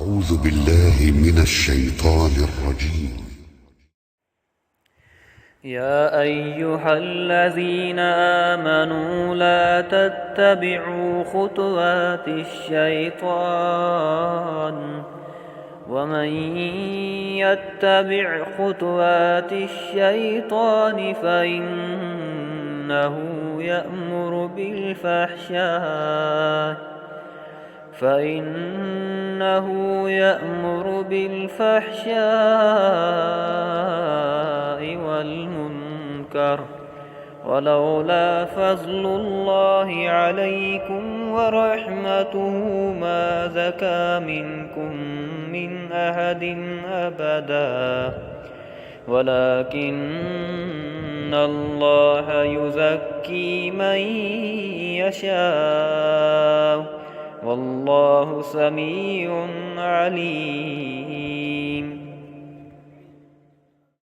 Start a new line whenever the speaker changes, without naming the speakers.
أعوذ بالله من الشيطان الرجيم.
يا أيها الذين آمنوا لا تتبعوا خطوات الشيطان ومن يتبع خطوات الشيطان فإنه يأمر بالفحشاء والمنكر ولولا فضل الله عليكم ورحمته ما زكى منكم من أحد أبدا ولكن الله يزكي من يشاء والله سميع عليم.